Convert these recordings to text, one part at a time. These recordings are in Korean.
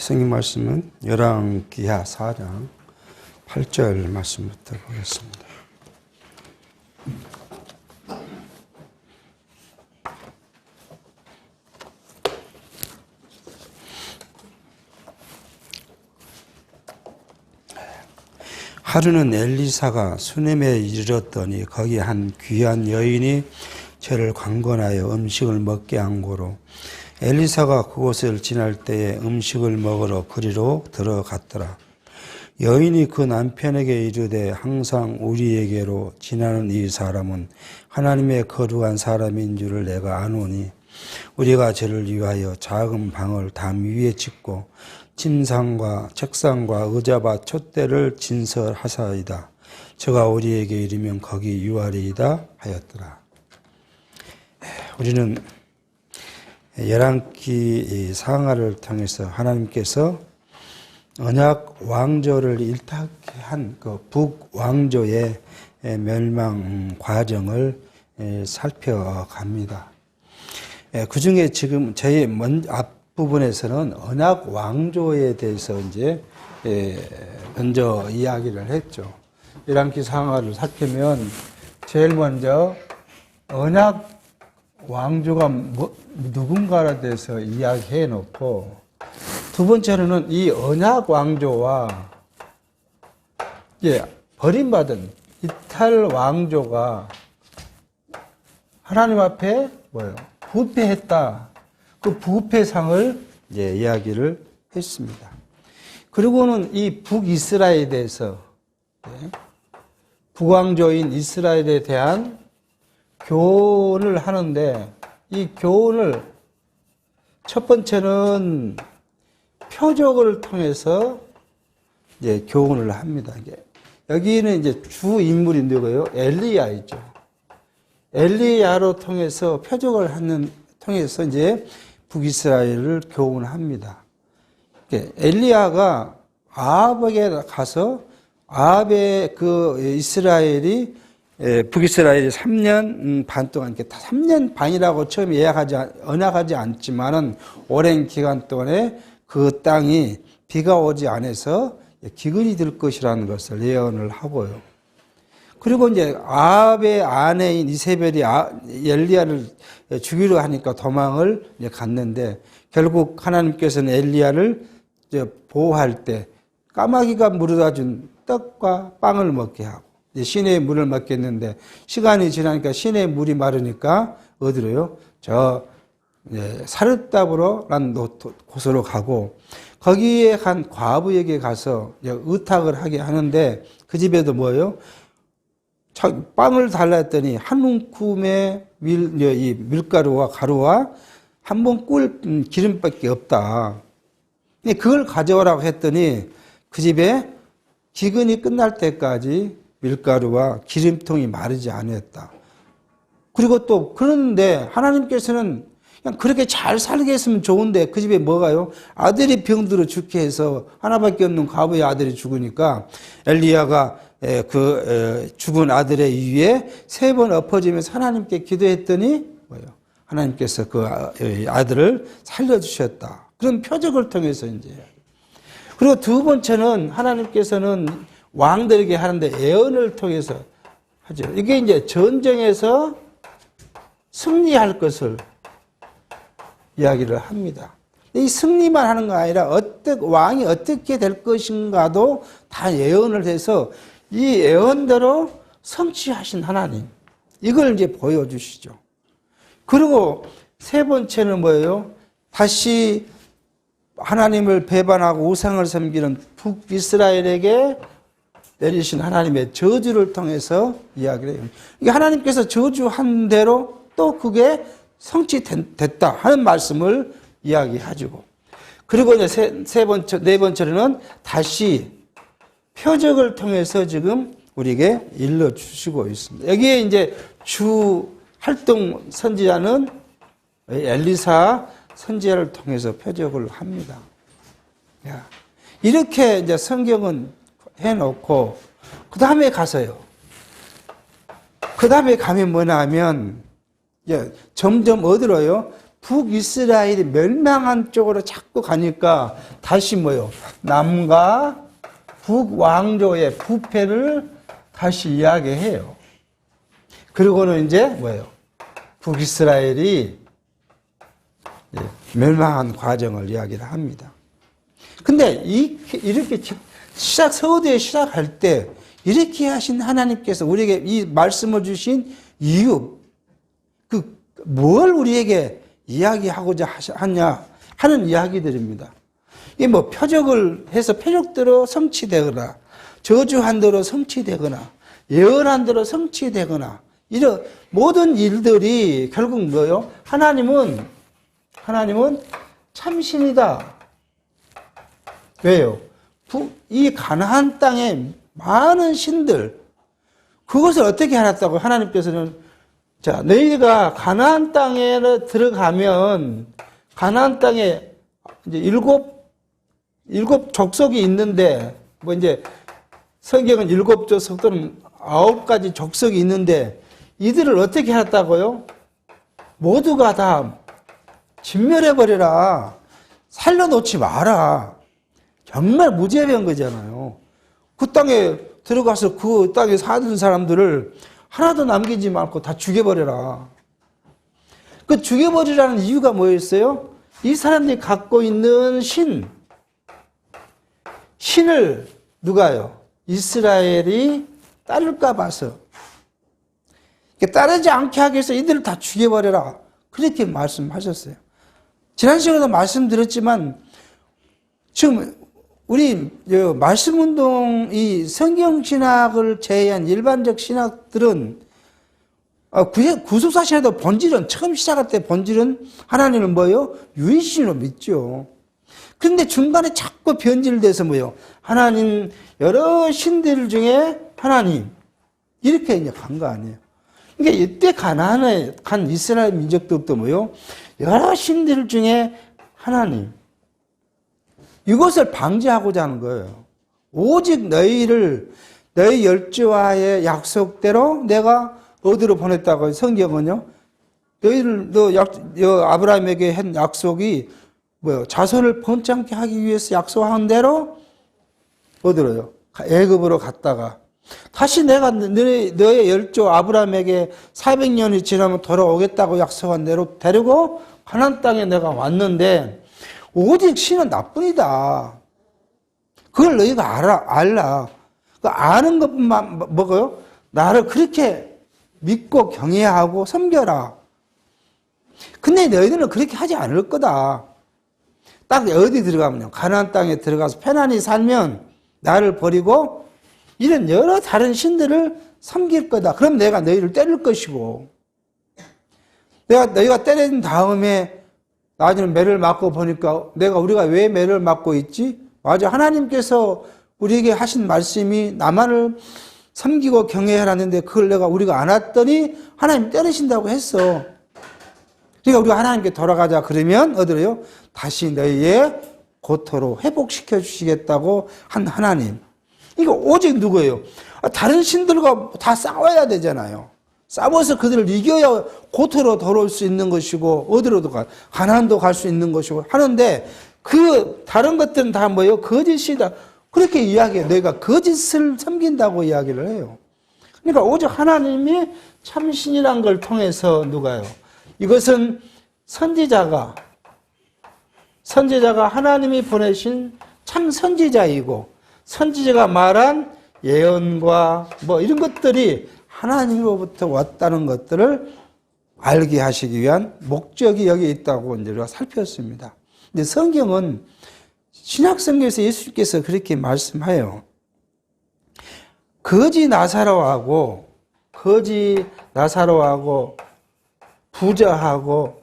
성경 말씀은 열왕기하 4장 8절 말씀부터 보겠습니다. 하루는 엘리사가 수넴에 이르렀더니 거기 한 귀한 여인이 저를 관건하여 음식을 먹게 한 고로 엘리사가 그곳을 지날 때에 음식을 먹으러 그리로 들어갔더라. 여인이 그 남편에게 이르되 항상 우리에게로 지나는 이 사람은 하나님의 거룩한 사람인 줄을 내가 아노니 우리가 저를 위하여 작은 방을 담 위에 짓고 침상과 책상과 의자와 촛대를 진설하사이다. 저가 우리에게 이르면 거기 유하리이다 하였더라. 우리는 열왕기 상하를 통해서 하나님께서 언약 왕조를 일탁해 한 그 북왕조의 멸망 과정을 살펴갑니다. 그 중에 지금 저희 앞부분에서는 언약 왕조에 대해서 이제 먼저 이야기를 했죠. 열왕기 상하를 살피면 제일 먼저 언약 왕조가 누군가에 대해서 이야기해 놓고, 두 번째로는 이 언약 왕조와 버림받은 이탈 왕조가 하나님 앞에 부패했다. 그 부패상을 이야기를 했습니다. 그리고는 이 북이스라엘에 대해서 북왕조인 이스라엘에 대한 교훈을 하는데, 이 교훈을 첫 번째는 표적을 통해서 교훈을 합니다. 여기는 이제 주 인물이 누구예요? 엘리야이죠. 엘리야로 통해서 표적을 통해서 이제 북이스라엘을 교훈합니다. 엘리야가 아합에게 가서 아합의 그 이스라엘이 북이스라엘이 3년 반 동안, 이렇게 3년 반이라고 처음에 언약하지 않지만은 오랜 기간 동안에 그 땅이 비가 오지 않아서 기근이 될 것이라는 것을 예언을 하고요. 그리고 이제 아합의 아내인 이세벨이 엘리야를 죽이려 하니까 도망을 갔는데, 결국 하나님께서는 엘리야를 보호할 때 까마귀가 물어다 준 떡과 빵을 먹게 하고, 시내의 물을 먹겠는데 시간이 지나니까 시내의 물이 마르니까 어디로요? 사르답으로라는 곳으로 가고, 거기에 한 과부에게 가서 의탁을 하게 하는데, 그 집에도 뭐예요? 빵을 달라 했더니 한 움큼의 밀가루와 가루와 한 번 꿀 기름밖에 없다. 그걸 가져오라고 했더니 그 집에 기근이 끝날 때까지 밀가루와 기름통이 마르지 않았다. 그리고 또 그런데 하나님께서는 그냥 그렇게 잘 살게 했으면 좋은데, 그 집에 뭐가요? 아들이 병들어 죽게 해서 하나밖에 없는 과부의 아들이 죽으니까 엘리야가 죽은 아들의 위에 3번 엎어지면서 하나님께 기도했더니 뭐예요? 하나님께서 그 아들을 살려주셨다. 그런 표적을 통해서 이제. 그리고 두 번째는 하나님께서는 왕들에게 하는데 예언을 통해서 하죠. 이게 이제 전쟁에서 승리할 것을 이야기를 합니다. 이 승리만 하는 거 아니라 왕이 어떻게 될 것인가도 다 예언을 해서 이 예언대로 성취하신 하나님, 이걸 이제 보여주시죠. 그리고 세 번째는 뭐예요? 다시 하나님을 배반하고 우상을 섬기는 북이스라엘에게 내리신 하나님의 저주를 통해서 이야기를 해요. 이게 하나님께서 저주한 대로 또 그게 성취됐다 하는 말씀을 이야기하죠. 그리고 이제 네 번째로는 다시 표적을 통해서 지금 우리에게 일러주시고 있습니다. 여기에 이제 주 활동 선지자는 엘리사 선지자를 통해서 표적을 합니다. 이렇게 이제 성경은 해놓고, 그 다음에 가서요. 그 다음에 가면 뭐냐 하면, 점점 어디로요? 북이스라엘이 멸망한 쪽으로 자꾸 가니까 다시 뭐요? 남과 북왕조의 부패를 다시 이야기해요. 그리고는 이제 뭐예요? 북이스라엘이 멸망한 과정을 이야기를 합니다. 근데 이렇게 서두에 시작할 때 이렇게 하신 하나님께서 우리에게 이 말씀을 주신 이유, 뭘 우리에게 이야기하고자 하냐 하는 이야기들입니다. 이게 뭐 표적을 해서 표적대로 성취되거나 저주한 대로 성취되거나 예언한 대로 성취되거나 이런 모든 일들이 결국 뭐예요? 하나님은 참신이다. 왜요? 이 가나안 땅에 많은 신들 그것을 어떻게 알았다고? 하나님께서는 자, 너희가 가나안 땅에 들어가면 가나안 땅에 이제 일곱 족속이 있는데 뭐 이제 성경은 7족속 또는 9가지 족속이 있는데 이들을 어떻게 했다고요? 모두가 다 진멸해버려라. 살려놓지 마라. 정말 무지해한 거잖아요. 그 땅에 들어가서 그 땅에 사는 사람들을 하나도 남기지 말고 다 죽여버려라. 그 죽여버리라는 이유가 뭐였어요? 이 사람들이 갖고 있는 신을 누가요? 이스라엘이 따를까 봐서. 따르지 않게 하기 위해서 이들을 다 죽여버려라. 그렇게 말씀하셨어요. 지난 시간에도 말씀드렸지만 지금 우리 말씀운동 이 성경신학을 제외한 일반적 신학들은 구속사 신학의 본질은 처음 시작할 때 본질은 하나님을 뭐예요? 유일신으로 믿죠. 그런데 중간에 자꾸 변질돼서 뭐예요? 하나님 여러 신들 중에 하나님 이렇게 이제 간 거 아니에요. 그러니까 이때 가나안에 간 이스라엘 민족들도 뭐예요? 여러 신들 중에 하나님 이것을 방지하고자 하는 거예요. 오직 너희 열조와의 약속대로 내가 어디로 보냈다고 성경은요. 아브라함에게 한 약속이 뭐요? 자손을 번창케 하기 위해서 약속한 대로 어디로요? 애굽으로 갔다가 다시 내가 너의 열조 아브라함에게 400년이 지나면 돌아오겠다고 약속한 대로 데리고 가나안 땅에 내가 왔는데 오직 신은 나뿐이다. 그걸 너희가 알라. 그 아는 것뿐만 먹어요. 나를 그렇게 믿고 경외하고 섬겨라. 근데 너희들은 그렇게 하지 않을 거다. 딱 어디 들어가면요. 가나안 땅에 들어가서 편안히 살면 나를 버리고 이런 여러 다른 신들을 섬길 거다. 그럼 내가 너희를 때릴 것이고 너희가 때린 다음에 나중에 매를 맞고 보니까 우리가 왜 매를 맞고 있지? 맞아. 하나님께서 우리에게 하신 말씀이 나만을 섬기고 경외하라는데 그걸 우리가 안 했더니 하나님 때리신다고 했어. 그러니까 우리가 하나님께 돌아가자 그러면 어디로요? 다시 너희의 고토로 회복시켜 주시겠다고 한 하나님. 이거 오직 누구예요? 다른 신들과 다 싸워야 되잖아요. 싸워서 그들을 이겨야 고토로 돌아올 수 있는 것이고 어디로도 가나안도 갈 수 있는 것이고 하는데 그 다른 것들은 다 뭐예요? 거짓이다. 그렇게 이야기해요. 너희가 거짓을 섬긴다고 이야기를 해요. 그러니까 오직 하나님이 참신이란 걸 통해서 누가요? 이것은 선지자가 하나님이 보내신 참 선지자이고 선지자가 말한 예언과 뭐 이런 것들이 하나님으로부터 왔다는 것들을 알게 하시기 위한 목적이 여기 있다고 이제 우리가 살폈습니다. 근데 성경은 신약성경에서 예수님께서 그렇게 말씀해요. 거지 나사로하고 부자하고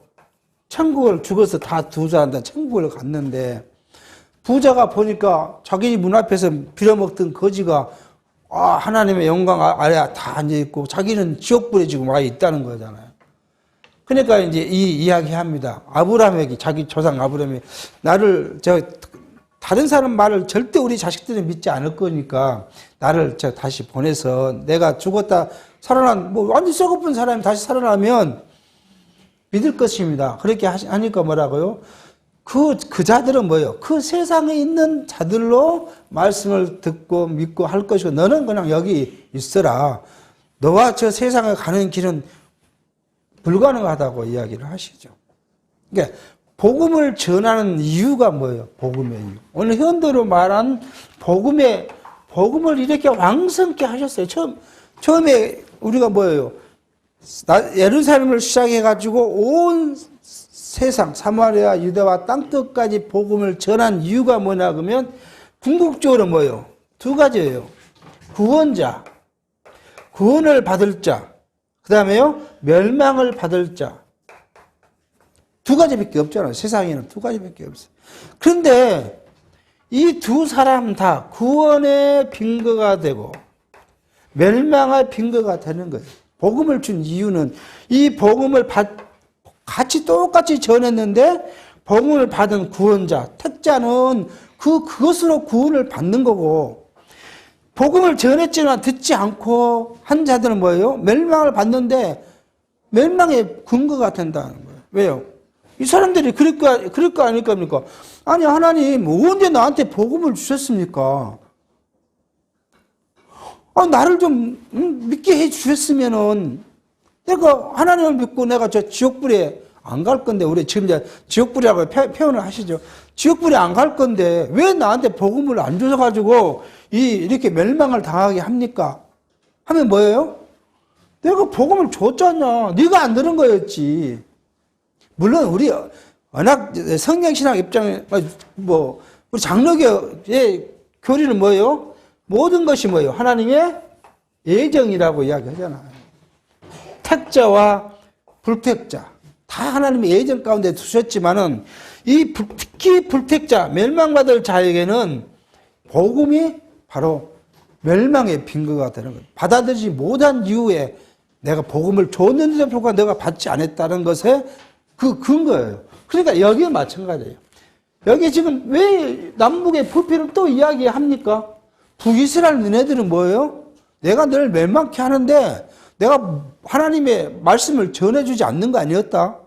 천국을 죽어서 다 부자한다. 천국을 갔는데 부자가 보니까 자기 문 앞에서 빌어먹던 거지가 하나님의 영광 아래 다 앉아있고 자기는 지옥불에 지금 와 있다는 거잖아요. 그러니까 이제 이 이야기 합니다. 아브라함에게, 자기 조상 아브라함이 다른 사람 말을 절대 우리 자식들은 믿지 않을 거니까 나를 다시 보내서 내가 죽었다 완전 썩어쁜 사람이 다시 살아나면 믿을 것입니다. 그렇게 하니까 뭐라고요? 그 자들은 뭐예요? 그 세상에 있는 자들로 말씀을 듣고 믿고 할 것이고 너는 그냥 여기 있어라. 너와 저 세상에 가는 길은 불가능하다고 이야기를 하시죠. 그러니까 복음을 전하는 이유가 뭐예요? 복음의 이유. 오늘 현대로 말한 복음을 이렇게 왕성케 하셨어요. 처음에 우리가 뭐예요? 예루살렘을 시작해가지고 온 세상, 사마리아, 유대와 땅끝까지 복음을 전한 이유가 뭐냐 그러면 궁극적으로 뭐예요? 두 가지예요. 구원자, 구원을 받을 자, 그 다음에요, 멸망을 받을 자. 두 가지밖에 없잖아요. 세상에는 두 가지밖에 없어요. 그런데 이 두 사람 다 구원의 빙거가 되고 멸망의 빙거가 되는 거예요. 복음을 준 이유는 이 복음을 같이 똑같이 전했는데 복음을 받은 구원자, 택자는 그것으로 구원을 받는 거고 복음을 전했지만 듣지 않고 한 자들은 뭐예요? 멸망을 받는데 멸망의 근거가 된다는 거예요. 왜요? 이 사람들이 그럴 거 아닐 겁니까? 아니 하나님 언제 나한테 복음을 주셨습니까? 나를 좀 믿게 해 주셨으면은 내가 하나님을 믿고 내가 저 지옥불에 안 갈 건데 우리 지금 이제 지옥불이라고 표현을 하시죠. 지옥불에 안 갈 건데 왜 나한테 복음을 안 주셔가지고 이렇게 멸망을 당하게 합니까? 하면 뭐예요? 내가 복음을 줬잖아. 네가 안 들은 거였지. 물론 우리 워낙 성경신학 입장에 우리 장로교의 교리는 뭐예요? 모든 것이 뭐예요? 하나님의 예정이라고 이야기하잖아요. 택자와 불택자 다 하나님의 예정 가운데 두셨지만은 특히 불택자 멸망받을 자에게는 복음이 바로 멸망의 빙거가 되는 거예요. 받아들이지 못한 이후에 내가 복음을 줬는데도 불구하고 내가 받지 않았다는 것에 그 근거예요. 그러니까 여기에 마찬가지예요. 여기 지금 왜 남북의 부패를 또 이야기합니까? 북이스라엘 너네들은 뭐예요? 내가 널 멸망케 하는데 내가 하나님의 말씀을 전해주지 않는 거 아니었다?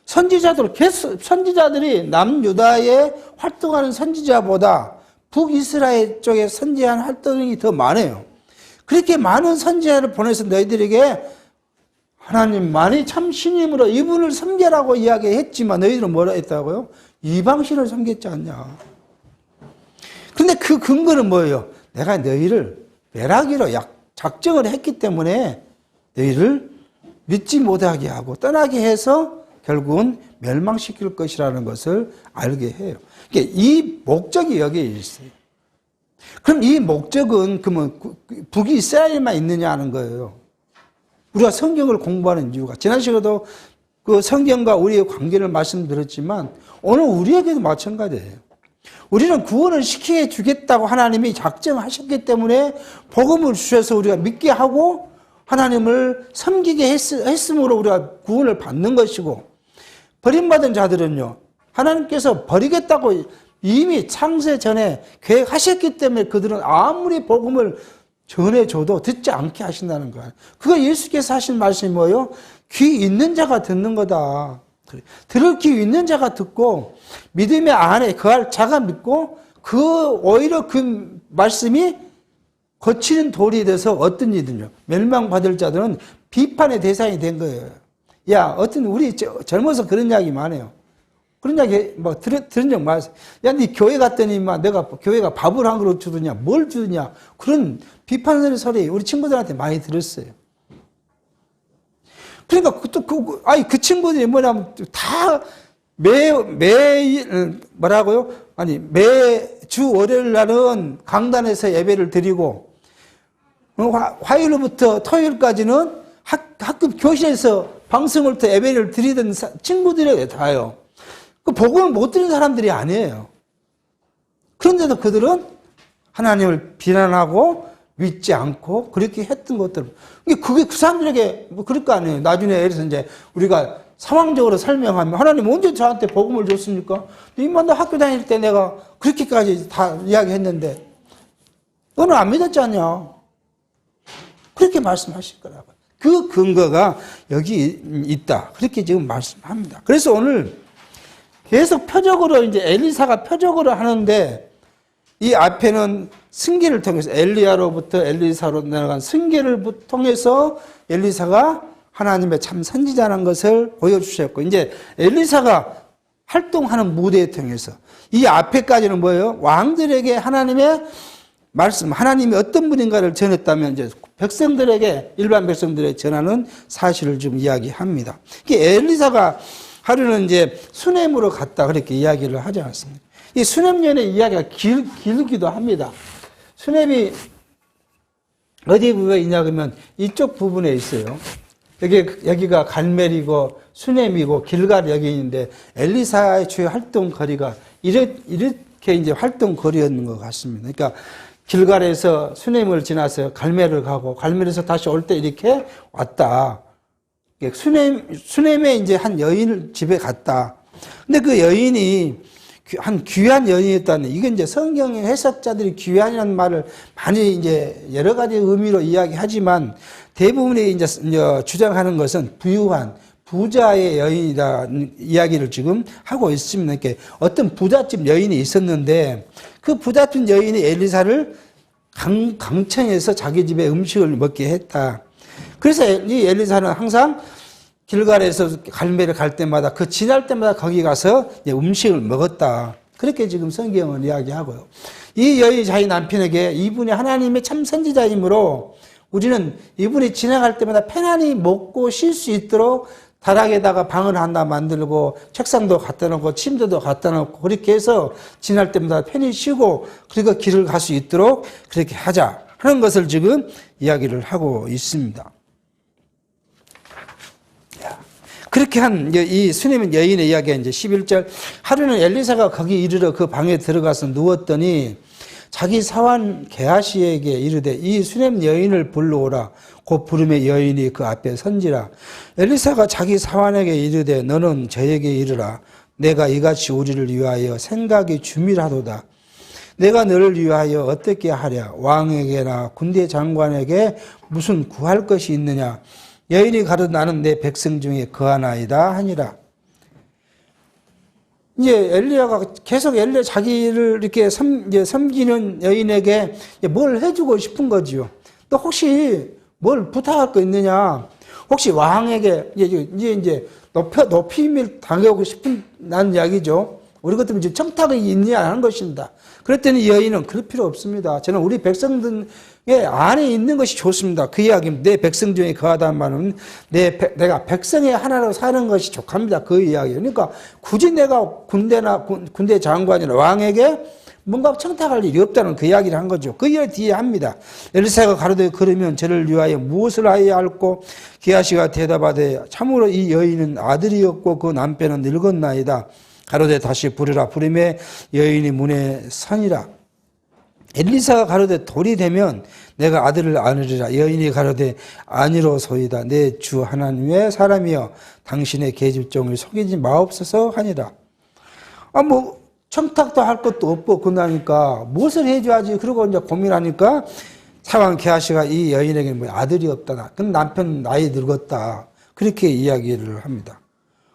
선지자들이 남유다에 활동하는 선지자보다 북이스라엘 쪽에 선지한 활동이 더 많아요. 그렇게 많은 선지자를 보내서 너희들에게 하나님만이 참 신임으로 이분을 섬겨라고 이야기했지만 너희들은 뭐라 했다고요? 이방신을 섬겼지 않냐. 근데 그 근거는 뭐예요? 내가 너희를 멸하기로 작정을 했기 때문에 너희를 믿지 못하게 하고 떠나게 해서 결국은 멸망시킬 것이라는 것을 알게 해요. 그러니까 이 목적이 여기에 있어요. 그럼 이 목적은 그러면 북이 이스라엘만 있느냐 하는 거예요. 우리가 성경을 공부하는 이유가 지난 시간에도 그 성경과 우리의 관계를 말씀드렸지만 오늘 우리에게도 마찬가지예요. 우리는 구원을 시키게 주겠다고 하나님이 작정하셨기 때문에 복음을 주셔서 우리가 믿게 하고 하나님을 섬기게 했으므로 우리가 구원을 받는 것이고 버림받은 자들은요. 하나님께서 버리겠다고 이미 창세 전에 계획하셨기 때문에 그들은 아무리 복음을 전해줘도 듣지 않게 하신다는 거예요. 그거 예수께서 하신 말씀이 뭐예요? 귀 있는 자가 듣는 거다. 들을 귀 있는 자가 듣고 믿음의 안에 거할 자가 믿고 오히려 그 말씀이 거치는 돌이 돼서 어떤 이들요? 멸망받을 자들은 비판의 대상이 된 거예요. 야, 우리 젊어서 그런 이야기 많아요. 그런 이야기 들은 적 많았어요. 야, 네 교회 갔더니만 내가 교회가 밥을 한 그릇 주느냐, 뭘 주느냐. 그런 비판하는 소리 우리 친구들한테 많이 들었어요. 그러니까 그 친구들이 뭐냐면 다 매주 월요일 날은 강단에서 예배를 드리고 화요일부터 토요일까지는 학급 교실에서 방송을 또 예배를 드리던 친구들이 다요. 그 복음을 못 들은 사람들이 아니에요. 그런데도 그들은 하나님을 비난하고 믿지 않고 그렇게 했던 것들. 그게 그 사람들에게 그럴 거 아니에요. 나중에 예를 들어서 이제 우리가 상황적으로 설명하면 하나님 언제 저한테 복음을 줬습니까? 이만도 학교 다닐 때 내가 그렇게까지 다 이야기했는데 너는 안 믿었지 않냐? 그렇게 말씀하실 거라고요. 그 근거가 여기 있다. 그렇게 지금 말씀합니다. 그래서 오늘 계속 표적으로 이제 엘리사가 표적으로 하는데 이 앞에는 승계를 통해서 엘리야로부터 엘리사로 내려간 승계를 통해서 엘리사가 하나님의 참 선지자라는 것을 보여주셨고 이제 엘리사가 활동하는 무대에 통해서 이 앞에까지는 뭐예요? 왕들에게 하나님의 말씀, 하나님이 어떤 분인가를 전했다면 이제 백성들에게 일반 백성들에게 전하는 사실을 좀 이야기합니다. 엘리사가 하루는 이제 수넴으로 갔다 그렇게 이야기를 하지 않습니까? 이 수넴년의 이야기가 길기도 합니다. 수넴이 어디 부분에 있냐 그러면 이쪽 부분에 있어요. 여기가 갈멜이고 수넴이고 길갈 여기 있는데 엘리사의 주요 활동 거리가 이렇게 이제 활동 거리였는 것 같습니다. 그러니까 길갈에서 수넴을 지나서 갈멜을 가고 갈멜에서 다시 올 때 이렇게 왔다. 수넴에 이제 한 여인 집에 갔다. 근데 그 여인이 한 귀한 여인이었다는, 이건 이제 성경의 해석자들이 귀한이라는 말을 많이 이제 여러 가지 의미로 이야기하지만 대부분이 이제 주장하는 것은 부유한 부자의 여인이라는 이야기를 지금 하고 있습니다. 이렇게 어떤 부잣집 여인이 있었는데 그 부잣집 여인이 엘리사를 강청해서 자기 집에 음식을 먹게 했다. 그래서 이 엘리사는 항상 길갈에서 갈멜을 갈 때마다 그 지날 때마다 거기 가서 음식을 먹었다. 그렇게 지금 성경은 이야기하고요. 이 여인 자기 남편에게 이분이 하나님의 참 선지자이므로 우리는 이분이 지나갈 때마다 편안히 먹고 쉴 수 있도록 다락에다가 방을 하나 만들고 책상도 갖다 놓고 침대도 갖다 놓고 그렇게 해서 지날 때마다 편히 쉬고 그리고 길을 갈 수 있도록 그렇게 하자 하는 것을 지금 이야기를 하고 있습니다. 그렇게 한 이 수넴 여인의 이야기가 이제 11절, 하루는 엘리사가 거기 이르러 그 방에 들어가서 누웠더니 자기 사환 게하시에게 이르되 이 수넴 여인을 불러오라. 곧 부름의 여인이 그 앞에 선지라. 엘리사가 자기 사환에게 이르되 너는 저에게 이르라. 내가 이같이 우리를 위하여 생각이 주밀하도다. 내가 너를 위하여 어떻게 하랴. 왕에게나 군대 장관에게 무슨 구할 것이 있느냐. 여인이 가로되 나는 내 백성 중에 거하나이다 하니라. 이제 엘리야가 계속 자기를 이렇게 섬기는 여인에게 뭘 해주고 싶은 거지요. 또 혹시 뭘 부탁할 거 있느냐. 혹시 왕에게 이제 높임을 당하고 싶은 이야기죠. 우리 같으면 이제 청탁이 있냐 하는 것입니다. 그랬더니 여인은 그럴 필요 없습니다. 저는 우리 백성들의 안에 있는 것이 좋습니다. 그 이야기입니다. 내 백성 중에 거하다는 말은 내가 백성의 하나로 사는 것이 족합니다. 그 이야기. 그러니까 굳이 내가 군대 장관이나 왕에게 뭔가 청탁할 일이 없다는 그 이야기를 한 거죠. 그 이야기 뒤에 합니다. 엘리사가 가로되 그러면 저를 위하여 무엇을 하여야 할꼬? 게하시가 대답하되 참으로 이 여인은 아들이었고 그 남편은 늙었나이다. 가로되 다시 부르라. 부름에 여인이 문에 서니라. 엘리사가 가로되 돌이 되면 내가 아들을 안으리라. 여인이 가로되 아니로소이다. 내 주 하나님의 사람이여 당신의 계집종을 속이지 마옵소서 하니라. 청탁도 할 것도 없고 그러니까 무엇을 해줘야지. 그러고 이제 고민하니까 사왕 게하시가 이 여인에게 아들이 없다. 그 남편 나이 늙었다. 그렇게 이야기를 합니다.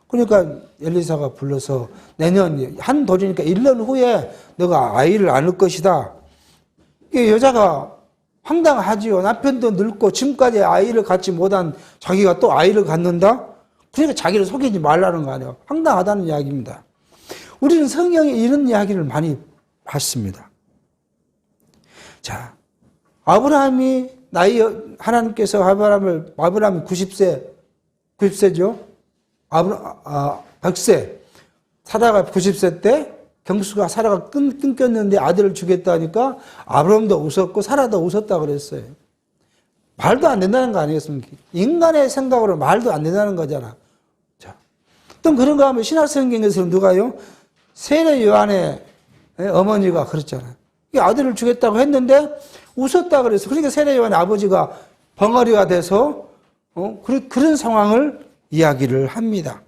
그러니까 엘리사가 불러서 내년 한 도리니까 1년 후에 너가 아이를 안을 것이다. 이 여자가 황당하지요. 남편도 늙고 지금까지 아이를 갖지 못한 자기가 또 아이를 갖는다? 그러니까 자기를 속이지 말라는 거 아니에요. 황당하다는 이야기입니다. 우리는 성경에 이런 이야기를 많이 봤습니다. 자, 하나님께서 아브라함이 90세죠? 100세. 사라가 90세 때 사라가 끊겼는데 아들을 주겠다니까 아브라함도 웃었고 사라도 웃었다 그랬어요. 말도 안 된다는 거 아니겠습니까? 인간의 생각으로 말도 안 된다는 거잖아. 자, 또 그런가 하면 신약성경에서는 누가요? 세례 요한의 어머니가 그랬잖아요. 아들을 주겠다고 했는데 웃었다 그랬어. 그러니까 세례 요한의 아버지가 벙어리가 돼서 그런 상황을 이야기를 합니다.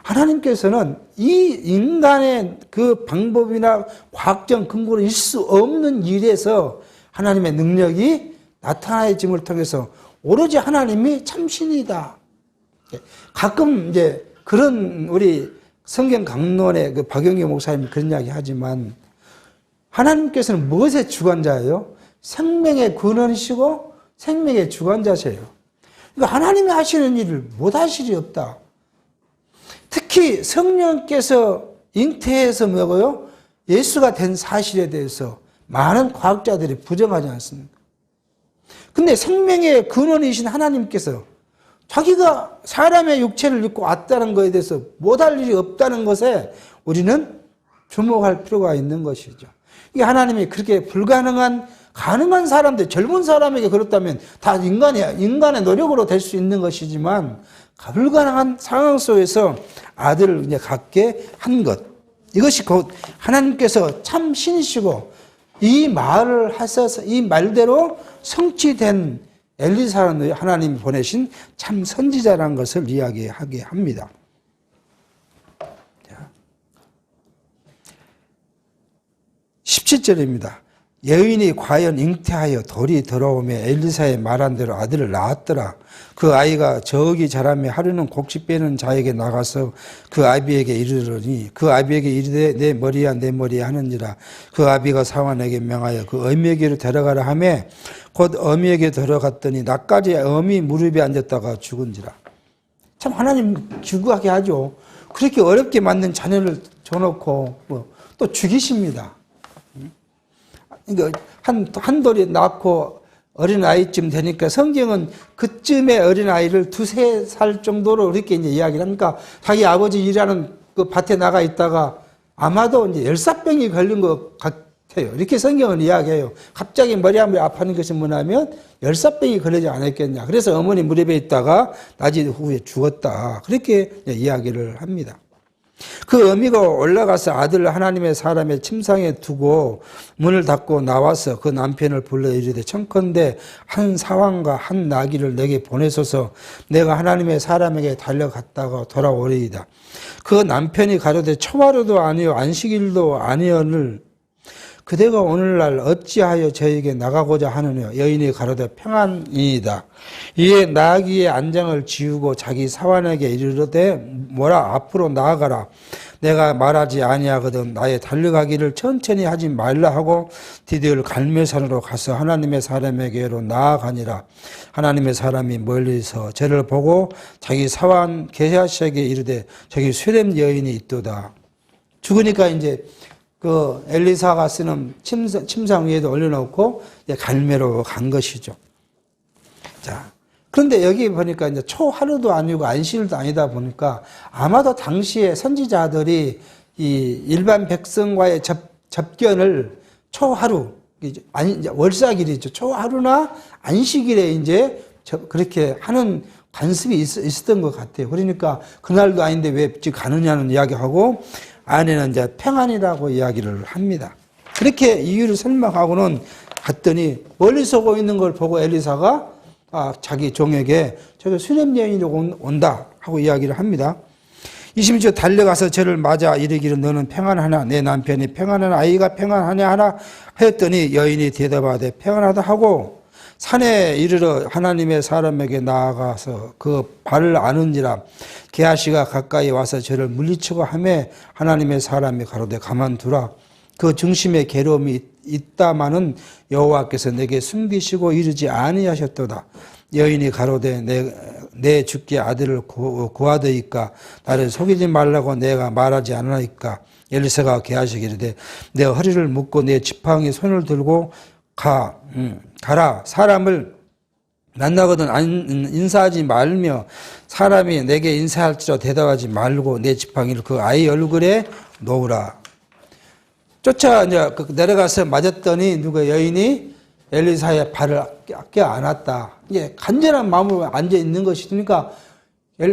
하나님께서는 이 인간의 그 방법이나 과학적 근거로 있을 수 없는 일에서 하나님의 능력이 나타나짐을 통해서 오로지 하나님이 참 신이다. 가끔 이제 그런 우리 성경 강론의 그 박영규 목사님이 그런 이야기 하지만 하나님께서는 무엇의 주관자예요? 생명의 근원이시고 생명의 주관자세요. 그러니까 하나님이 하시는 일을 못 하실 일이 없다. 특히 성령께서 잉태해서 뭐고요? 예수가 된 사실에 대해서 많은 과학자들이 부정하지 않습니까? 근데 생명의 근원이신 하나님께서 자기가 사람의 육체를 입고 왔다는 것에 대해서 못할 일이 없다는 것에 우리는 주목할 필요가 있는 것이죠. 이게 하나님이 그렇게 가능한 사람들, 젊은 사람에게 그렇다면 다 인간의 노력으로 될 수 있는 것이지만 불가능한 상황 속에서 아들을 이제 갖게 한 것. 이것이 곧 하나님께서 참 신이시고 이 말을 하셔서 이 말대로 성취된 엘리사는 하나님이 보내신 참 선지자라는 것을 이야기하게 합니다. 17절입니다. 여인이 과연 잉태하여 돌이 들어오며 엘리사의 말한 대로 아들을 낳았더라. 그 아이가 저기 자라며 하루는 곡식 빼는 자에게 나가서 그 아비에게 이르더니 그 아비에게 이르되 내 머리야 내 머리야 하는지라. 그 아비가 사환에게 명하여 그 어미에게로 데려가라 하며 곧 어미에게 데려갔더니 낮까지 어미 무릎에 앉았다가 죽은지라. 참 하나님 기구하게 하죠. 그렇게 어렵게 만든 자녀를 줘놓고 또 죽이십니다. 그러니까 한 돌이 낳고 어린아이쯤 되니까 성경은 그쯤에 어린아이를 2-3살 정도로 이렇게 이제 이야기를 합니까? 자기 아버지 일하는 그 밭에 나가 있다가 아마도 이제 열사병이 걸린 것 같아요. 이렇게 성경은 이야기해요. 갑자기 머리 한번 아파하는 것이 뭐냐면 열사병이 걸리지 않았겠냐. 그래서 어머니 무릎에 있다가 낮이 후에 죽었다. 그렇게 이야기를 합니다. 그 어미가 올라가서 아들을 하나님의 사람의 침상에 두고 문을 닫고 나와서 그 남편을 불러 이르되 청컨대 한 사환과 한 나귀를 내게 보내소서 내가 하나님의 사람에게 달려갔다가 돌아오리이다. 그 남편이 가로되 초하루도 아니요 안식일도 아니오늘 그대가 오늘날 어찌하여 저에게 나가고자 하느냐. 여인이 가로되 평안이이다. 이에 나귀의 안장을 지우고 자기 사환에게 이르되 뭐라 앞으로 나아가라. 내가 말하지 아니하거든 나의 달려가기를 천천히 하지 말라 하고 드디어 갈멜산으로 가서 하나님의 사람에게로 나아가니라. 하나님의 사람이 멀리서 저를 보고 자기 사환 게하시에게 이르되 저기 쇠렘 여인이 있도다. 죽으니까 이제 그 엘리사가 쓰는 침상 위에도 올려놓고 이제 갈매로 간 것이죠. 자, 그런데 여기 보니까 이제 초하루도 아니고 안식일도 아니다 보니까 아마도 당시에 선지자들이 이 일반 백성과의 접견을 초하루, 월삭일이죠. 초하루나 안식일에 이제 그렇게 하는 관습이 있었던 것 같아요. 그러니까 그날도 아닌데 왜 가느냐는 이야기하고 아내는 이제 평안이라고 이야기를 합니다. 그렇게 이유를 설명하고는 갔더니 멀리서 오고 있는 걸 보고 엘리사가 자기 종에게 저기 수냄 여인이 온다 하고 이야기를 합니다. 20절 달려가서 저를 맞아 이르기를 너는 평안하나 내 남편이 평안하나 아이가 평안하냐 하나 하였더니 여인이 대답하되 평안하다 하고 산에 이르러 하나님의 사람에게 나아가서 그 발을 아는지라. 게하시가 가까이 와서 저를 물리치고 하매 하나님의 사람이 가로되 가만두라. 그 중심에 괴로움이 있다마는 여호와께서 내게 숨기시고 이르지 아니하셨도다. 여인이 가로되 내 주께 아들을 구하더이까 나를 속이지 말라고 내가 말하지 않으나이까. 엘리사가 게하시기를 이르되 내 허리를 묶고 내 지팡이 손을 들고 가라. 사람을 만나거든 인사하지 말며 사람이 내게 인사할지라 대답하지 말고 내 지팡이를 그 아이 얼굴에 놓으라. 쫓아 이제 내려가서 맞았더니 누가 여인이 엘리사의 발을 껴 안았다. 이게 간절한 마음으로 앉아 있는 것이니까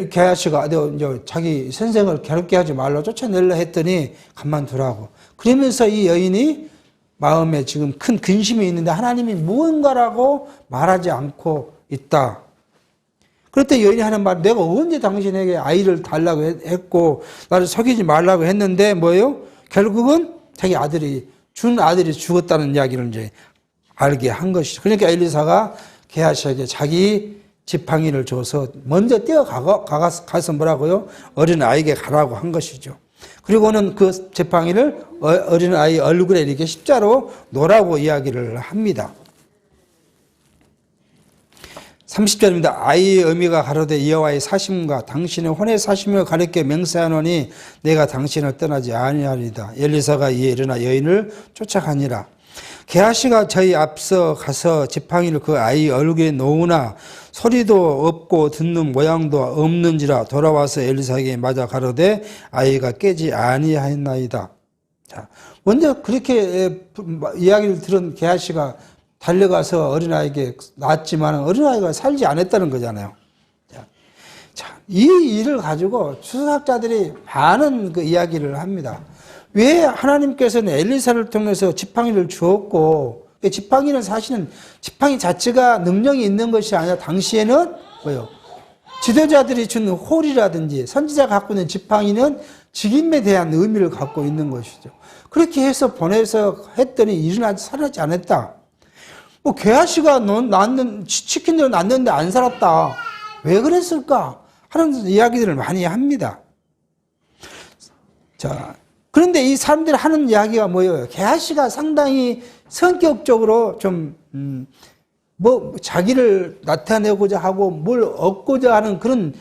게하시가 이제 자기 선생을 괴롭게 하지 말라 쫓아내려 했더니 가만 두라고. 그러면서 이 여인이 마음에 지금 큰 근심이 있는데 하나님이 무언가라고 말하지 않고 있다. 그럴 때 여인이 하는 말, 내가 언제 당신에게 아이를 달라고 했고 나를 속이지 말라고 했는데 뭐예요? 결국은 자기 준 아들이 죽었다는 이야기를 이제 알게 한 것이죠. 그러니까 엘리사가 게하시에게 자기 지팡이를 줘서 먼저 뛰어가서 뭐라고요? 어린아이에게 가라고 한 것이죠. 그리고는 그 지팡이를 어린아이 얼굴에 이렇게 십자로 놓으라고 이야기를 합니다. 30절입니다. 아이의 어미가 가로되 여호와의 사심과 당신의 혼의 사심을 가리켜 맹세하노니 내가 당신을 떠나지 아니하리이다. 엘리사가 이에 일어나 여인을 쫓아가니라. 게하시가 저희 앞서 가서 지팡이를 그 아이 얼굴에 놓으나 소리도 없고 듣는 모양도 없는지라 돌아와서 엘리사에게 맞아 가로되 아이가 깨지 아니하였나이다. 자, 먼저 그렇게 이야기를 들은 게하시가 달려가서 어린아이에게 낳았지만 어린아이가 살지 않았다는 거잖아요. 자, 이 일을 가지고 추수학자들이 많은 그 이야기를 합니다. 왜 하나님께서는 엘리사를 통해서 지팡이를 주었고, 지팡이는 사실은 지팡이 자체가 능력이 있는 것이 아니라 당시에는 뭐요? 지도자들이 준 홀이라든지 선지자가 갖고 있는 지팡이는 직임에 대한 의미를 갖고 있는 것이죠. 그렇게 해서 보내서 했더니 일어나지 살아지 않았다. 뭐 게하시가 치킨을 낳는데 안 살았다. 왜 그랬을까? 하는 이야기들을 많이 합니다. 자, 그런데 이 사람들이 하는 이야기가 뭐예요? 게하시가 상당히 성격적으로 좀 자기를 나타내고자 하고 뭘 얻고자 하는 그런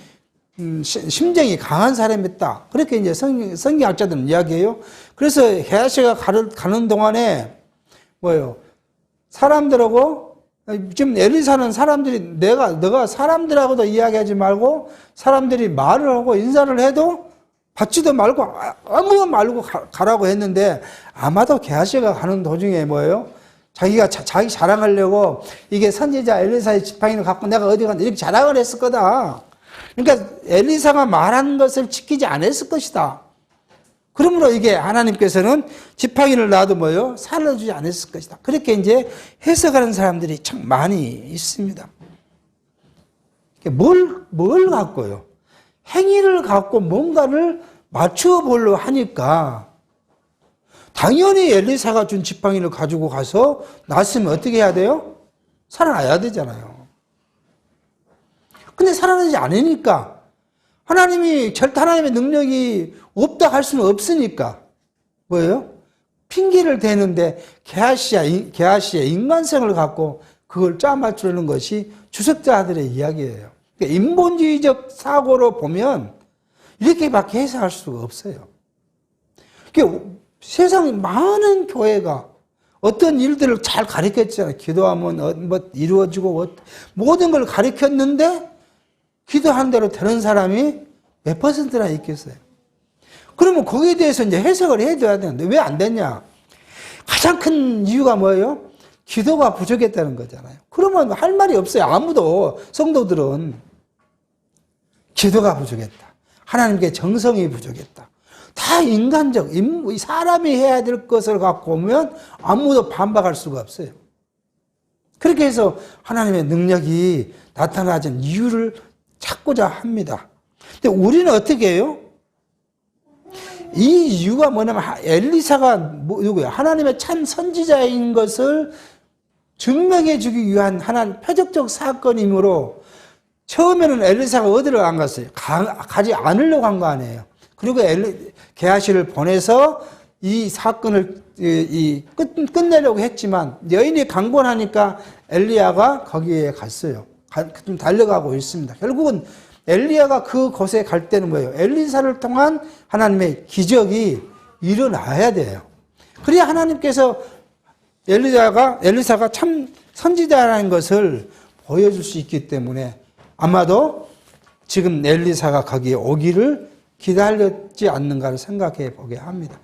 심정이 강한 사람이었다. 그렇게 이제 성경학자들은 이야기해요. 그래서 게하시가 가는 동안에 뭐예요? 사람들하고 지금 엘리사는 사람들이 너가 사람들하고도 이야기하지 말고 사람들이 말을 하고 인사를 해도 받지도 말고 아무 말고 가라고 했는데 아마도 게하시가 가는 도중에 뭐예요? 자기가 자기 자랑하려고 이게 선지자 엘리사의 지팡이를 갖고 내가 어디 간다 이렇게 자랑을 했을 거다. 그러니까 엘리사가 말한 것을 지키지 않았을 것이다. 그러므로 이게 하나님께서는 지팡이를 놔도 뭐요? 살려주지 않았을 것이다. 그렇게 이제 해석하는 사람들이 참 많이 있습니다. 뭘 갖고요? 행위를 갖고 뭔가를 맞추어 보려고 하니까 당연히 엘리사가 준 지팡이를 가지고 가서 놨으면 어떻게 해야 돼요? 살아나야 되잖아요. 근데 살아나지 않으니까 하나님의 능력이 없다 할 수는 없으니까 뭐예요? 핑계를 대는데 게하시의 인간성을 갖고 그걸 짜맞추려는 것이 주석자들의 이야기예요. 그러니까 인본주의적 사고로 보면 이렇게밖에 해석할 수가 없어요. 그러니까 세상 많은 교회가 어떤 일들을 잘 가르쳤잖아요. 기도하면 뭐 이루어지고 모든 걸 가르쳤는데 기도한 대로 되는 사람이 몇 퍼센트나 있겠어요? 그러면 거기에 대해서 이제 해석을 해줘야 되는데 왜 안 됐냐? 가장 큰 이유가 뭐예요? 기도가 부족했다는 거잖아요. 그러면 할 말이 없어요. 아무도 성도들은 기도가 부족했다. 하나님께 정성이 부족했다. 다 인간적, 사람이 해야 될 것을 갖고 오면 아무도 반박할 수가 없어요. 그렇게 해서 하나님의 능력이 나타나진 이유를 찾고자 합니다. 근데 우리는 어떻게 해요? 이 이유가 뭐냐면 엘리사가 누구야? 하나님의 참 선지자인 것을 증명해 주기 위한 하나님 표적적 사건이므로 처음에는 엘리사가 어디를 안 갔어요? 가지 않으려고 한 거 아니에요. 그리고 게하시를 보내서 이 사건을 끝내려고 했지만 여인이 강권하니까 엘리야가 거기에 갔어요. 좀 달려가고 있습니다. 결국은 엘리야가 그곳에 갈 때는 뭐예요? 엘리사를 통한 하나님의 기적이 일어나야 돼요. 그래야 하나님께서 엘리사가 참 선지자라는 것을 보여줄 수 있기 때문에 아마도 지금 엘리사가 거기에 오기를 기다렸지 않는가를 생각해 보게 합니다.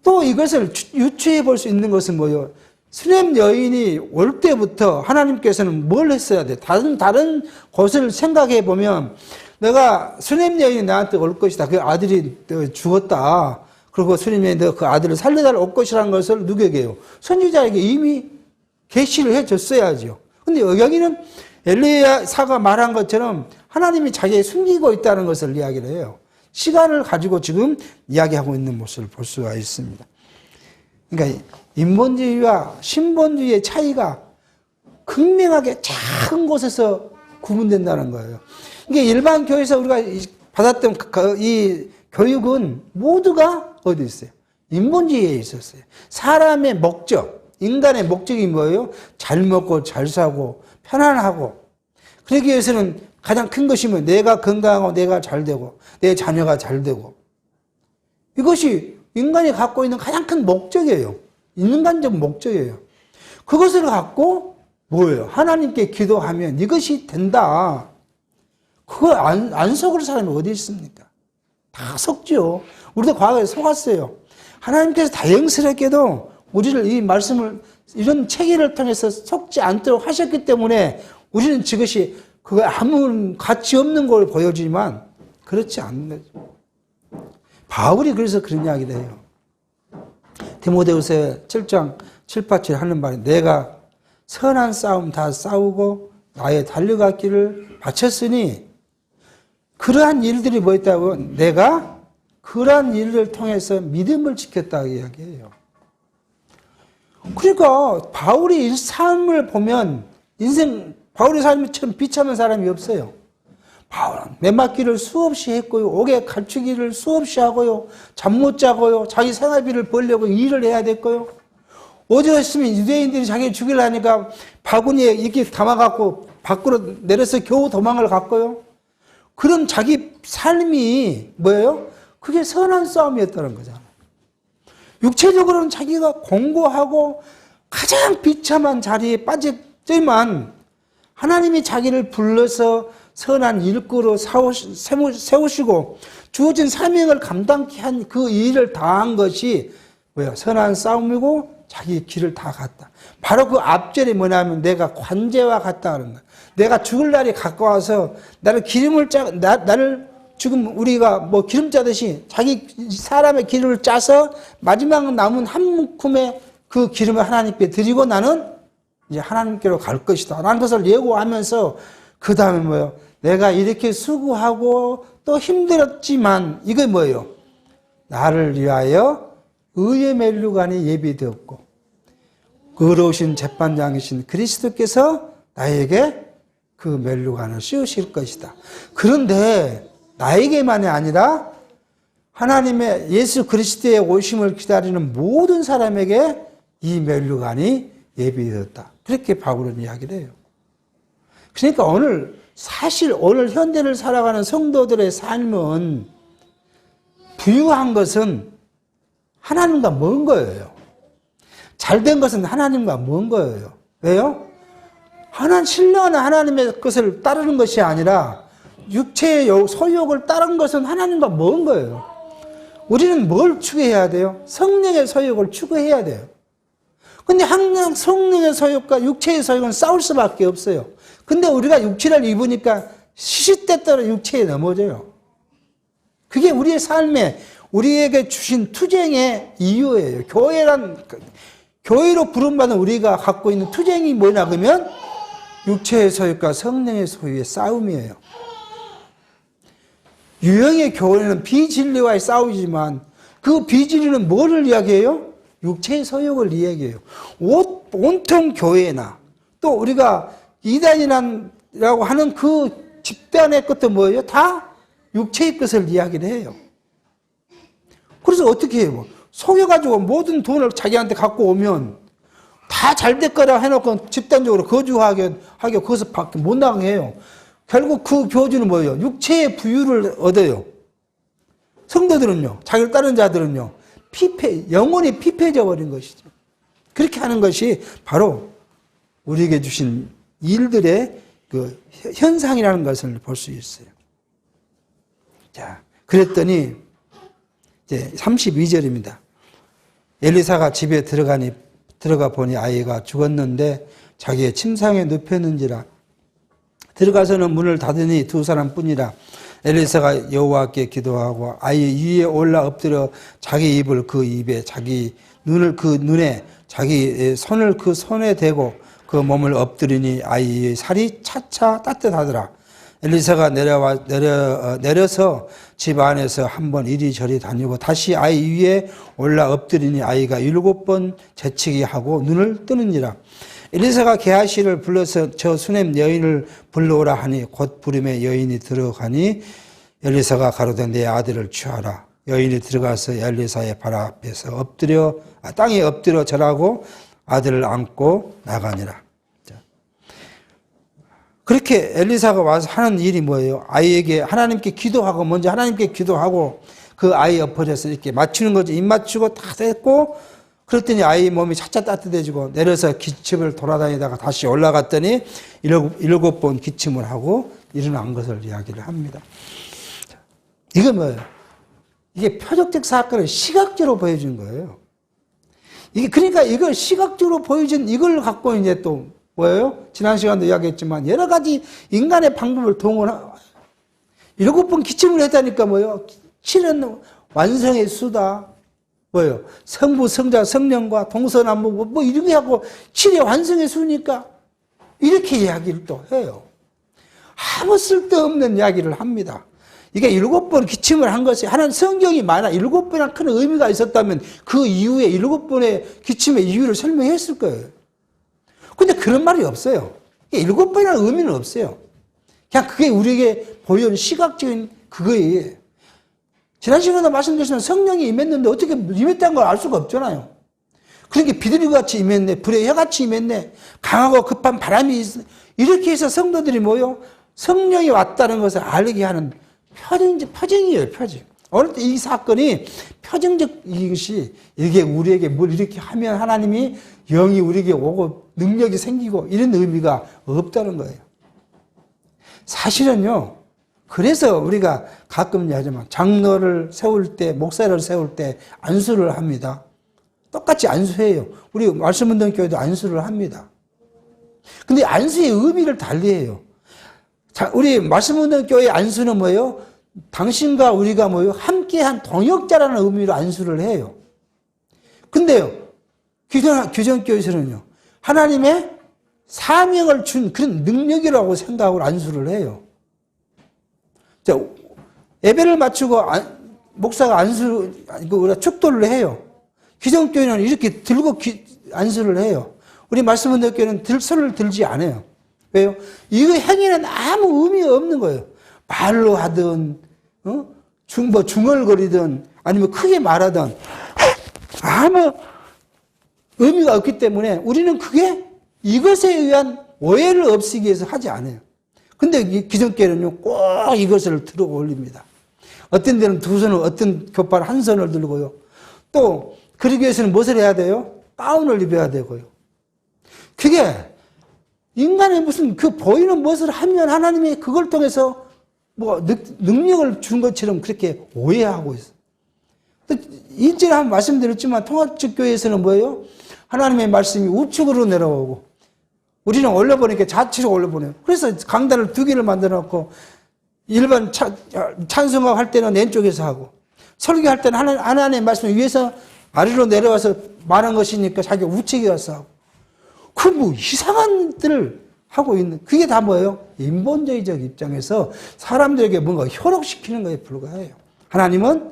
또 이것을 유추해 볼 수 있는 것은 뭐예요? 수렘 여인이 올 때부터 하나님께서는 뭘 했어야 돼? 다른 곳을 생각해 보면 내가 수렘 여인이 나한테 올 것이다. 그 아들이 죽었다. 그리고 수렘 여인이 그 아들을 살려달라 올 것이라는 것을 누구에게요? 선지자에게 이미 계시를 해 줬어야죠. 근데 여기는 엘리야사가 말한 것처럼 하나님이 자기에 숨기고 있다는 것을 이야기를 해요. 시간을 가지고 지금 이야기하고 있는 모습을 볼 수가 있습니다. 그러니까 인본주의와 신본주의의 차이가 극명하게 작은 곳에서 구분된다는 거예요. 이게 일반 교회에서 우리가 받았던 이 교육은 모두가 어디 있어요? 인본주의에 있었어요. 사람의 목적, 인간의 목적이 뭐예요? 잘 먹고 잘 사고 편안하고. 그러기 위해서는 가장 큰 것이 뭐 내가 건강하고 내가 잘 되고 내 자녀가 잘 되고. 이것이 인간이 갖고 있는 가장 큰 목적이에요. 인간적 목적이에요. 그것을 갖고 뭐예요? 하나님께 기도하면 이것이 된다. 그거 안 속을 사람이 어디 있습니까? 다 속죠. 우리도 과거에 속았어요. 하나님께서 다행스럽게도 우리를 이 말씀을 이런 체계를 통해서 속지 않도록 하셨기 때문에 우리는 지금이 그거 아무 가치 없는 걸 보여주지만 그렇지 않는 거죠. 바울이 그래서 그런 이야기를 해요. 디모데후서 7장 7, 8, 7 하는 말이 내가 선한 싸움 다 싸우고 나의 달려갔기를 바쳤으니 그러한 일들이 뭐였다고? 내가 그러한 일을 통해서 믿음을 지켰다고 이야기해요. 그러니까 바울의 삶을 보면 바울의 삶처럼 비참한 사람이 없어요. 바울은 매맞기를 수없이 했고요. 옥에 갇히기를 수없이 하고요. 잠 못 자고요. 자기 생활비를 벌려고 일을 해야 됐고요. 어제였으면 유대인들이 자기를 죽이려니까 바구니에 이렇게 담아갖고 밖으로 내려서 겨우 도망을 갔고요. 그런 자기 삶이 뭐예요? 그게 선한 싸움이었다는 거잖아요. 육체적으로는 자기가 공고하고 가장 비참한 자리에 빠졌지만 하나님이 자기를 불러서 선한 일꾼으로 세우시고 주어진 사명을 감당케 한 그 일을 다한 것이 뭐야? 선한 싸움이고 자기 길을 다 갔다. 바로 그 앞절이 뭐냐면 내가 관제와 같다 하는 거야. 내가 죽을 날이 가까워서 나를 나를 지금 우리가 뭐 기름 짜듯이 자기 사람의 기름을 짜서 마지막 남은 한 묶음의 그 기름을 하나님께 드리고 나는 이제 하나님께로 갈 것이다. 라는 것을 예고하면서 그 다음에 뭐예요? 내가 이렇게 수고하고 또 힘들었지만 이게 뭐예요? 나를 위하여 의의 멜류관이 예비되었고 의로우신 재판장이신 그리스도께서 나에게 그 멜류관을 씌우실 것이다. 그런데 나에게만이 아니라 하나님의 예수 그리스도의 오심을 기다리는 모든 사람에게 이 멜류관이 예비되었다. 그렇게 바울은 이야기를 해요. 그러니까 오늘 현대를 살아가는 성도들의 삶은 부유한 것은 하나님과 먼 거예요. 잘된 것은 하나님과 먼 거예요. 왜요? 신령한 하나님의 것을 따르는 것이 아니라 육체의 소욕을 따르는 것은 하나님과 먼 거예요. 우리는 뭘 추구해야 돼요? 성령의 소욕을 추구해야 돼요. 근데 항상 성령의 소욕과 육체의 소욕은 싸울 수밖에 없어요. 근데 우리가 육체를 입으니까 시시때때로 육체에 넘어져요. 그게 우리의 삶에 우리에게 주신 투쟁의 이유예요. 교회로 부름받은 우리가 갖고 있는 투쟁이 뭐냐 그러면 육체의 소유과 성령의 소유의 싸움이에요. 유형의 교회는 비진리와의 싸움이지만 그 비진리는 뭐를 이야기해요? 육체의 소욕을 이야기해요. 온통 교회나 또 우리가 이단이라고 하는 그 집단의 것도 뭐예요? 다 육체의 것을 이야기를 해요. 그래서 어떻게 해요? 속여가지고 모든 돈을 자기한테 갖고 오면 다 잘 될 거라 해놓고 집단적으로 거주하게 거기서 밖에 못 나가게 해요. 결국 그 교주는 뭐예요? 육체의 부유를 얻어요. 성도들은요, 자기를 따르는 자들은요, 영혼이 피폐해져 버린 것이죠. 그렇게 하는 것이 바로 우리에게 주신 일들의 그 현상이라는 것을 볼 수 있어요. 자, 그랬더니 이제 32절입니다. 엘리사가 집에 들어가 보니 아이가 죽었는데 자기의 침상에 눕혔는지라. 들어가서는 문을 닫으니 두 사람뿐이라. 엘리사가 여호와께 기도하고 아이 위에 올라 엎드려 자기 입을 그 입에 자기 눈을 그 눈에 자기 손을 그 손에 대고 그 몸을 엎드리니 아이의 살이 차차 따뜻하더라. 엘리사가 내려서 집 안에서 한번 이리저리 다니고 다시 아이 위에 올라 엎드리니 아이가 7번 재치기 하고 눈을 뜨느니라. 엘리사가 게하시를 불러서 저 수넴 여인을 불러오라 하니 곧 부름에 여인이 들어가니 엘리사가 가로되 내 아들을 취하라. 여인이 들어가서 엘리사의 발 앞에서 땅에 엎드려 절하고 아들을 안고 나가니라. 그렇게 엘리사가 와서 하는 일이 뭐예요? 아이에게 하나님께 기도하고 먼저 하나님께 기도하고 그 아이 엎어져서 이렇게 맞추는 거죠. 입 맞추고 다 됐고 그랬더니 아이 몸이 차차 따뜻해지고 내려서 기침을 돌아다니다가 다시 올라갔더니 7번 기침을 하고 일어난 것을 이야기를 합니다. 이건 뭐예요? 이게 표적적 사건을 시각적으로 보여준 거예요. 이게 그러니까 이걸 시각적으로 보여준 이걸 갖고 이제 또 뭐예요? 지난 시간도 이야기했지만 여러 가지 인간의 방법을 동원하고 7번 기침을 했다니까 뭐예요? 7은 완성의 수다. 뭐예요? 성부, 성자, 성령과 동서남북 뭐 이렇게 하고 7의 완성의 수니까 이렇게 이야기를 또 해요. 아무 쓸데없는 이야기를 합니다. 이게 7번 기침을 한 것이 하나님 성경이 만약 7번이나 큰 의미가 있었다면 그 이후에 7번의 기침의 이유를 설명했을 거예요. 근데 그런 말이 없어요. 7번이라는 의미는 없어요. 그냥 그게 우리에게 보여준 시각적인 그거예요. 지난 시간에 말씀드렸지만 성령이 임했는데 어떻게 임했다는 걸 알 수가 없잖아요. 그러니까 비둘기같이 임했네. 불의 혀같이 임했네. 강하고 급한 바람이 있어. 이렇게 해서 성도들이 뭐요? 성령이 왔다는 것을 알게 하는 표징이에요. 표징. 오늘 이 사건이 표징적 이것이 이게 우리에게 뭘 이렇게 하면 하나님이 영이 우리에게 오고 능력이 생기고 이런 의미가 없다는 거예요. 사실은요. 그래서 우리가 가끔 이야기하지만 장로를 세울 때, 목사를 세울 때 안수를 합니다. 똑같이 안수해요. 우리 말씀운동교회도 안수를 합니다. 근데 안수의 의미를 달리해요. 우리 말씀운동교회 안수는 뭐예요? 당신과 우리가 뭐예요? 함께한 동역자라는 의미로 안수를 해요. 근데요, 규정교회에서는요, 하나님의 사명을 준 그런 능력이라고 생각하고 안수를 해요. 자, 예배를 마치고 목사가 우리가 축도를 해요. 기성교회는 이렇게 들고 안수를 해요. 우리 말씀운동교회는 손을 들지 않아요. 왜요? 이거 행위는 아무 의미가 없는 거예요. 말로 하든, 중얼거리든, 아니면 크게 말하든, 아무 의미가 없기 때문에 우리는 그게 이것에 의한 오해를 없애기 위해서 하지 않아요. 근데 기성교회는요, 꼭 이것을 들어 올립니다. 어떤 데는 두 손을, 어떤 교파는 한 손을 들고요. 또, 그러기 위해서는 무엇을 해야 돼요? 가운을 입어야 되고요. 그게, 인간의 무슨 그 보이는 무엇을 하면 하나님이 그걸 통해서 뭐 능력을 준 것처럼 그렇게 오해하고 있어요. 일전에 한번 말씀드렸지만 통합적교회에서는 뭐예요? 하나님의 말씀이 우측으로 내려오고 우리는 올려보니까 좌측으로 올려보내요. 그래서 강단을 2개를 만들어 놓고 일반 찬송학 할 때는 왼쪽에서 하고 설교할 때는 하나님의 말씀을 위에서 아래로 내려와서 말한 것이니까 자기가 우측에 와서 하고 그 뭐 이상한 일을 하고 있는 그게 다 뭐예요? 인본주의적 입장에서 사람들에게 뭔가 현혹시키는 것에 불과해요. 하나님은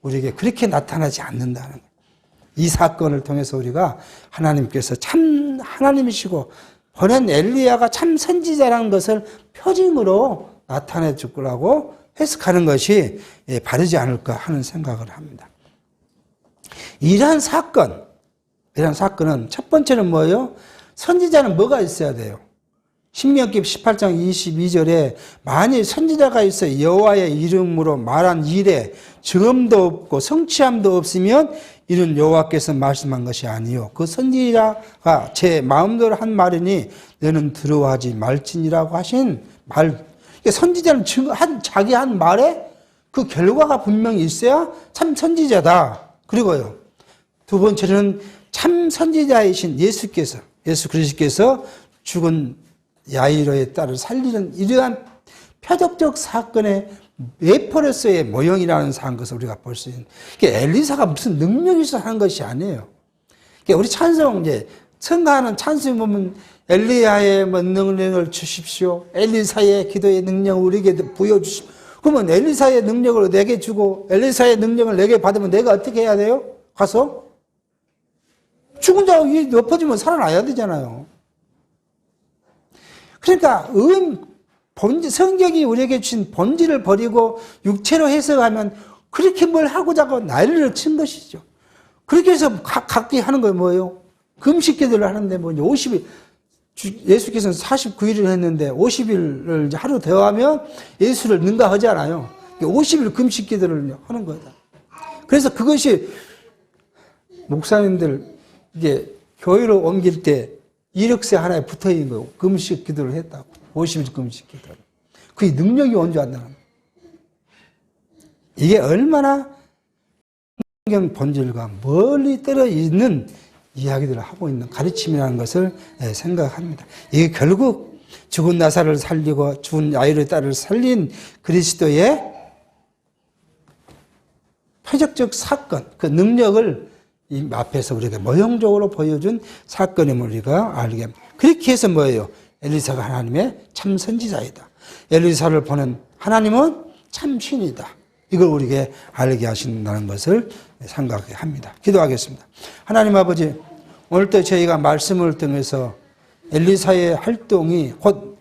우리에게 그렇게 나타나지 않는다는 거예요. 이 사건을 통해서 우리가 하나님께서 참 하나님이시고 보낸 엘리야가 참 선지자라는 것을 표징으로 나타내 줄 거라고 해석하는 것이 바르지 않을까 하는 생각을 합니다. 이러한 사건은 첫 번째는 뭐예요? 선지자는 뭐가 있어야 돼요? 신명기 18장 22절에 만일 선지자가 있어 여호와의 이름으로 말한 일에 증언도 없고 성취함도 없으면 이는 여호와께서 말씀한 것이 아니요 그 선지자가 제 마음대로 한 말이니 너는 들어하지 말지니라고 하신 말. 선지자는 자기 한 말에 그 결과가 분명히 있어야 참 선지자다. 그리고요, 두 번째는 참 선지자이신 예수 그리스도께서 죽은 야이로의 딸을 살리는 이러한 표적적 사건의 레퍼런스의 모형이라는 것을 우리가 볼 수 있는. 엘리사가 무슨 능력이 있어 하는 것이 아니에요. 우리 찬송 청가하는 찬송에 보면 엘리야의 능력을 주십시오. 엘리사의 기도의 능력을 우리에게 부여주십시오. 그러면 엘리사의 능력을 내게 주고 엘리사의 능력을 내게 받으면 내가 어떻게 해야 돼요? 가서 죽은 자가 엎어지면 살아나야 되잖아요. 그러니까 본질, 성경이 우리에게 주신 본질을 버리고 육체로 해석하면 그렇게 뭘 하고자 하고 난리를 친 것이죠. 그렇게 해서 각기 하는 거 뭐예요? 금식 기도를 하는데 뭐 50일, 예수께서는 49일을 했는데 50일을 하루 더하면 예수를 능가하잖아요. 50일 금식 기도를 하는 거다. 그래서 그것이 목사님들 이게 교회로 옮길 때 이력서 하나에 붙어 있는 거예요. 금식 기도를 했다고. 50일 금식 기도를. 그게 능력이 온 줄 안다는. 이게 얼마나 성경 본질과 멀리 떨어져 있는 이야기들을 하고 있는 가르침이라는 것을 생각합니다. 이게 결국 죽은 나사를 살리고 죽은 야이로의 딸을 살린 그리스도의 표적적 사건, 그 능력을 이 앞에서 우리에게 모형적으로 보여준 사건임을 우리가 알게 합니다. 그렇게 해서 뭐예요? 엘리사가 하나님의 참 선지자이다. 엘리사를 보낸 하나님은 참 신이다. 이걸 우리에게 알게 하신다는 것을 생각하게 합니다. 기도하겠습니다. 하나님 아버지, 오늘도 저희가 말씀을 통해서 엘리사의 활동이 곧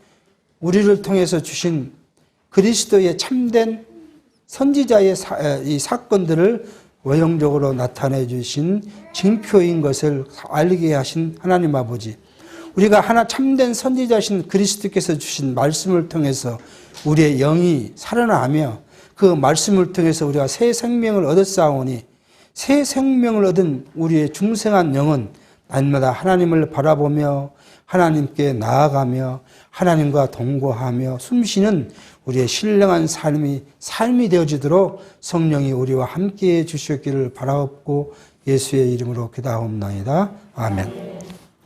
우리를 통해서 주신 그리스도의 참된 선지자의 이 사건들을 외형적으로 나타내 주신 징표인 것을 알게 하신 하나님 아버지, 우리가 하나 참된 선지자신 그리스도께서 주신 말씀을 통해서 우리의 영이 살아나며 그 말씀을 통해서 우리가 새 생명을 얻었사오니 새 생명을 얻은 우리의 중생한 영은 날마다 하나님을 바라보며 하나님께 나아가며 하나님과 동거하며 숨쉬는 우리의 신령한 삶이 되어지도록 성령이 우리와 함께해 주셨기를 바라옵고 예수의 이름으로 기도하옵나이다. 아멘.